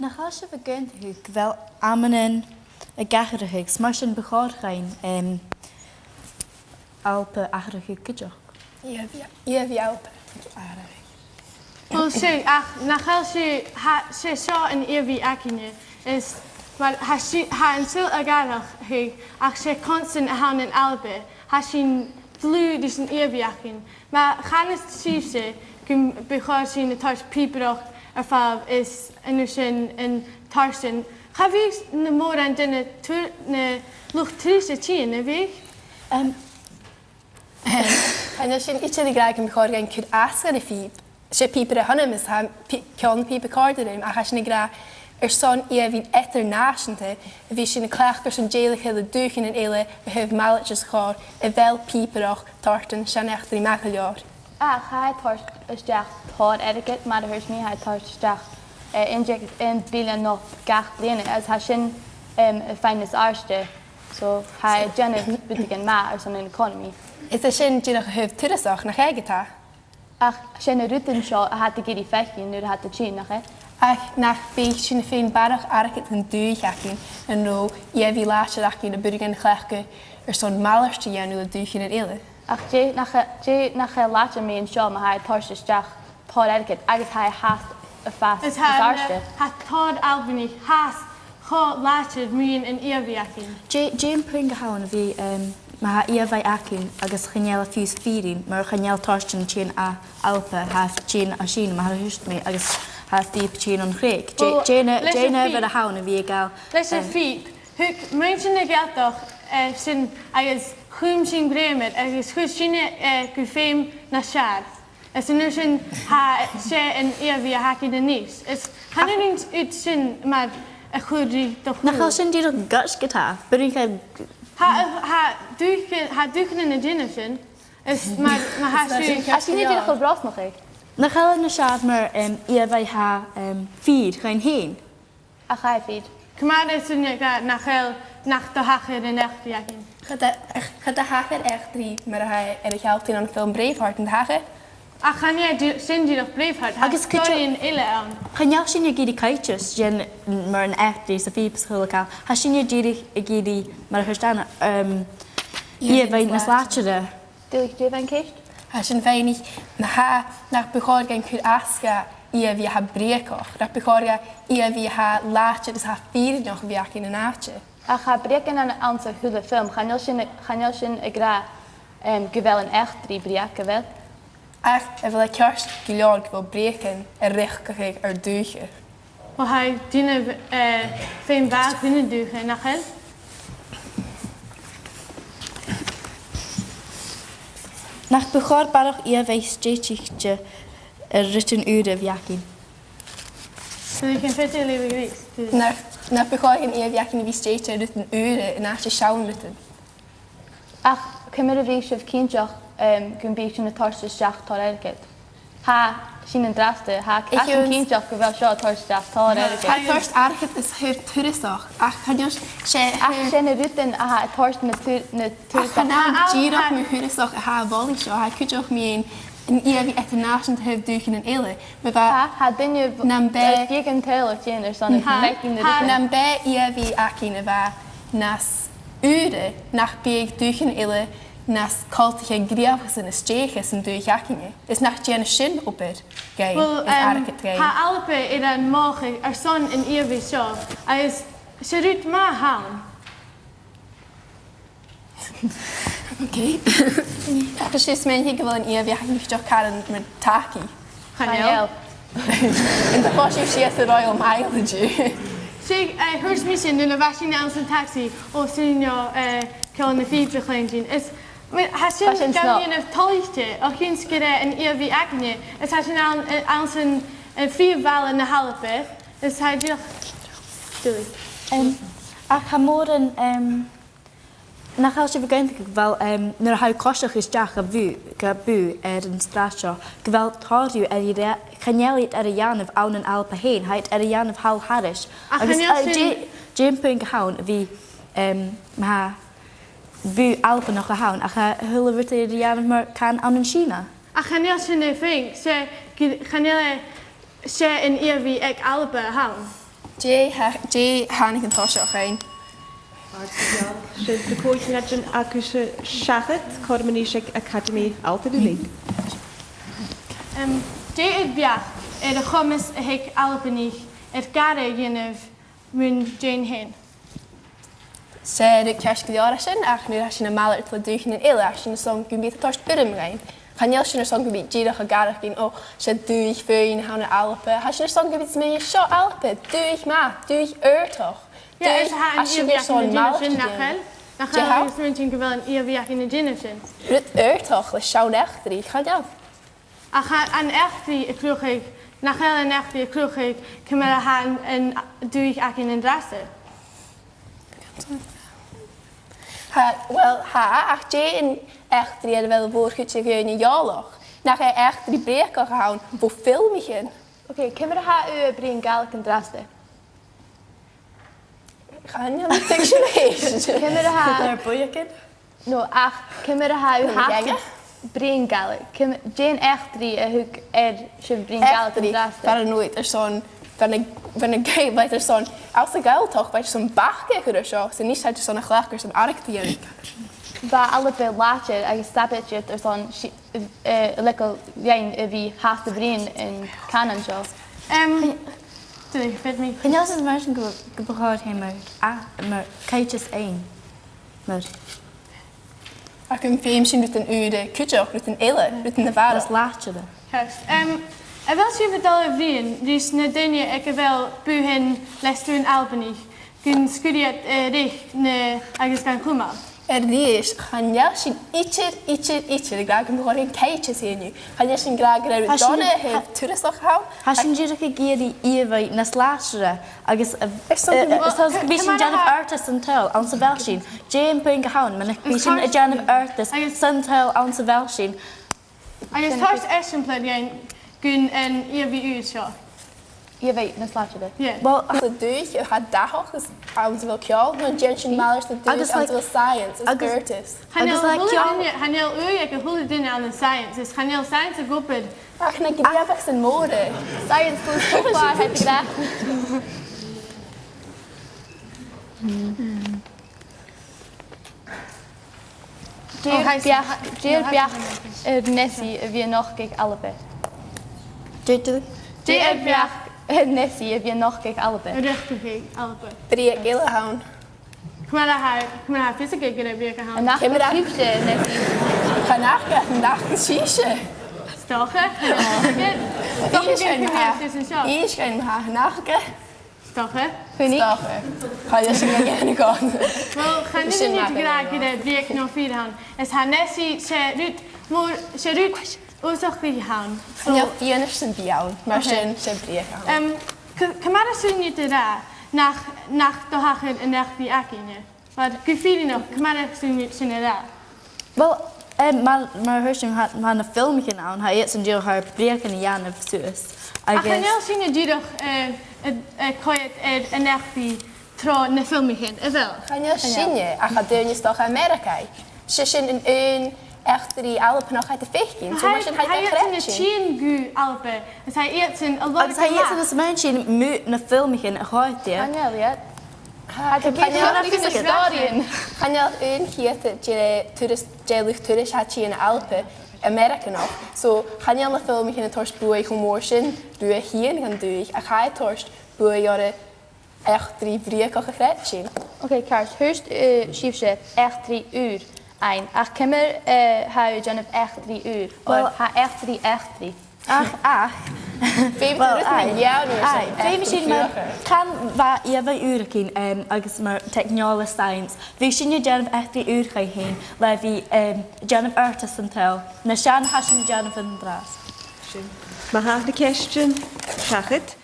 Nach als je begint, wel amenen gacherige, smashen begoorgein alpe achtige kutjok. Ja, wie alpe. Wel, zeg, nach als je ze zo in eeuwig akine is, maar hij een zil agarig he, ach ze constant aan in alpe, hij zien vloe dus in eeuwig akin. Maar gaan het ziefse, kun begoor zien het thuis pieperig ervan is in tarsen. Ga wie ne moor aan de lucht trieste tien, ne weg? En als je iets in de graag in begoor gaan kun aasken de fiep. Ze pieperen hannem is hem kan piepen kaarten, maar als je graag zo'n wie etter naasente, wie je een klaagkers en jelig hele duigen en ele, we hebben malletjes gehad, en wel pieperig tarten, zijn echt drie makeljaar. Hij tarst stach tar etiket, maar de hers mij hij tarst stach inject in bilen nog gach blenen, als hij zijn fijnes aarste, zo hij jenne beteken maar als een economy. Is er geen die nog heeft terugzag naar eigen ta? Ach, zijn rutten zo had ik die vechtje, nu had de chin nog hè. Ach, nach beetje een fijn barrig arket en duigakken, en nu je wie laatste dag in de burger gelijke zo'n malerste jaar nu de duigen en ele. Ach, je nach later me in show, maar hij tarst stach tar etiket, eigenlijk hij haast fast Het aarste. had tood alvenig haast goed later me in eeuwig akin. Jane Pringa houden wie maar eeuwig akin, agus geniale fies viering, maar geniale torsten chin a alpe, half chin a chin, maar hust me agus half diep chin on Greek. Jane over de houden wie gal. Lees fiep. Mensen de geld toch zijn agus goed zien bremer, agus goed zien kufeem naar schaar. Es nu zijn ze en eeuwig hakin de niets. Es kan er niet uit zijn, maar een goede toch. Nach als je die nog gas gitaar, bring Ha duiken in de dinnersen. Is maar Als je niet in de gebrast nog ik. nach als je schaat maar eeuwig ha vier geen heen. Ach, hij fiet. maar is een nach de hacher in echt jakin. Gaat de hager echt drie, maar hij en ik helpt in een film Braveheart in de hager. Ach, gaan jij zijn die nog Braveheart? Agus Story in ille aan. Geniaal zien je die kaartjes, jen maar een echt deze fiets gelukkig. Hij zien je die maar verstaan hier bij een slaatje. Doe ik dit een keer? Hij zijn weinig naar begoor gaan kun aska je wie haar breken. Naar begoor je wie haar laatje, dus haar vier nog werk in een naadje. Ach, ga breken aan een aantal goede film. Gaan jullie zien ik graag gewel een echt drie breken wel. Echt, en wil ik juist gelukkig wil breken en recht krijg er duigen. Maar hij dienen veel baat binnen duigen nach hel. Nach begoor barog eeuwig steetje ritten uren werken. Dan ik een vette leven geweest. Naar begoor je een werk in wie steeds er een uren en naast je schouwen ritten. Ach, kunnen we weer even kindje kun beetje een tarste stach tar etiket. Ha, zien een draste. Ha, ik een kindje gewel zo tarste stach tar etiket. Hij first aardig is heel toeristig. Ach, ga dus Ach, zijn rutten aha tarste ne Ach, nou, Giro met toeristig ha volley zo. Hij kunt ook mee een eeuwig international heeft duigen en ele. Maar ha ben je bij vegan tailor tjener dan een lijking de dan bij eeuwig akine waar nas uren nach beek duigen en ele. Nas kaltige griefjes en steegjes en duighakkinge. Is nach jene shin op het gay. Wel, ha alpe in een morgen er zon in eeuwig zo. Hij is ze ruit maar houden. Oké. Precies, mijn ik wil een eeuwig niet toch karen met taki. Gaan jou? En de pasje zegt de Royal Mileage. Zeg, hoort misschien nu was je naar een taxi of zien jou kan de fiets begeleiden. Is hij zit kan je een tolletje of geen skere en eeuwig akne. Is hij nou aan zijn vier walen de halve. Is hij toch stil. Ach, ga morgen nach als je begint wel naar hij kostig is dag gabu een straatje. Gewel tar je je geniaal het Jan of oude alpe heen. Hij het Jan of Hal Harris. Jim Pink houden wie maar bu alpen nog gehouden. Ach, hullen wordt de Jan maar kan aan China. Ach, geniaal zijn de ving. Ze in eeuwig ek alpe houden. Jay Hannig yn tosio chain. Sydd y cwyd yn edrych ac ysio siarad Cormanisig Academy Alphabulig. Dé biach y chomis y hig albanig gare gynnyf mwyn Jane hyn. Ze de kerstgejaar zijn, eigenlijk nu als je een maler het doet in ille, als je een song kunt bieden tot urm gaan. Gaan je als je een song kunt bieden, je gaat gaan, oh, ze doe ik voor je gaan Alpen. Als je een song kunt bieden, meer zo Alpen, doe ik maar, doe ik toch. Ja, als je weer zo'n maler dan gaan we eens met wel een eerwerk in de gin zijn. Het toch, dat is jouw echt drie, ga je. Ik ga aan echt die kloeg ik, nachher een echt die kloeg ik, kan we gaan en doe ik ook in een draste. Wel, ach, Jay en echt drie hadden wel een woordje in een jaarlag. Dan ga je echt die breken gehouden voor filmen. Oké, kunnen we haar brengen galk en drasten? Ga je niet tekstje lezen? Kunnen we haar... Daar boeien kind? No, ach, kunnen we haar haast brengen galk? Jane echt drie, ze brengen galk en drasten. Waar nooit er zo'n... Wenn een gay bij er zo'n... Als de geil toch, bij zo'n bachkeker of zo. Ze niet uit zo'n glakker, zo'n arctieën. Bij alle veel laatje, ik stap het je, er zo'n... lekker, jij, wie haast de brengen en kanen zo. Ik vet me. Kan je als een mensen gebruikt hebben, maar keitjes één. Maar Ik kan film zien uit een uur de kutje, uit een ille, uit een dat vader. is laatje dan. Juist. En wel zien we vertellen vrienden, dus nadien ik wel buhen les doen Albany. Kun studeert richt ne ergens kan komen. Die is, gaan jij zien ietsje. Ik graag hem gewoon geen keitje zien nu. Gaan jij zien graag dat we dan het toeristen houden? Als je niet gegeven die eeuwig naar slaatje, zoals een beetje Jennifer Artis en tel, onze welzijn. Jane Pink houden, maar een beetje Jennifer Artis, tel onze welzijn. En je thuis essen plan jij kun en hier wie u zo. Je weet, dan slaat je dat. Ja. Wel, de deug, je gaat daar ook eens aan te wel kjal, maar Jensen Malers de deug aan te wel science, als Curtis. Gaan je ik hoe dingen aan de science, dus gaan je science groepen. Ach, nee, ik heb echt een mode. Science goes so far, heb ik gedaan. Jeer biach Nessie wie nog kijk allebei. Jeer biach Nessie wie nog kijk allebei. Richtig, allebei. 3 kilo houden. Kom maar haar vissen kijken en weer gaan. En nacht het liefste Nessie. Ik ga nachten, nachten schiessen. Stochen. Hier is geen haar nachten. Stochen. Vind ik. Ga je ze gerne gaan. Wel, gaan jullie niet graag de breek nog vier gaan. Es haar Nessie, ze ruut oorzaakelijk gaan. Ja, die is bij jou, maar ze breek gaan. Kan maar eens niet te raar. Nach de hagen en nach die akine. Maar kun je nog, kan maar eens niet te raar. Wel, maar Hersching had een film gedaan, hij heeft een deel haar breken in jaren of zo. Ik kan heel zien dat je toch kwijt en echt die trouw naar film gaan, wel? Kan je zien je? Ik ga doen je toch Amerika. Ze zijn een echt die Alpen nog uit de vechten. Zo maar hij heeft een Chingu Alpen. Dus hij heeft een Als hij heeft een mensen moet naar film gaan, gooit die. Kan je dat? Kan je een keer je lucht toerist had je in de Alpen, Amerika nog. Zo ga je naar film in het torst boeien gemorsen, doe je hier gaan doen. Ik ga het torst boeien jaren echt 3 breken gekregen. Oké, Kars, heerst schiefje echt 3 uur. Ein. Ach, kimmer hou je echt 3 uur. Of ha echt 3. Ach. Ja, kan waar je bij uren gaan, als maar technologische science. We zien je Jennifer echt 3 uur gaan heen, waar we Jennifer Artis en tel. Na Shan Hashem Jennifer en draas. Maar haar de question, zeg het.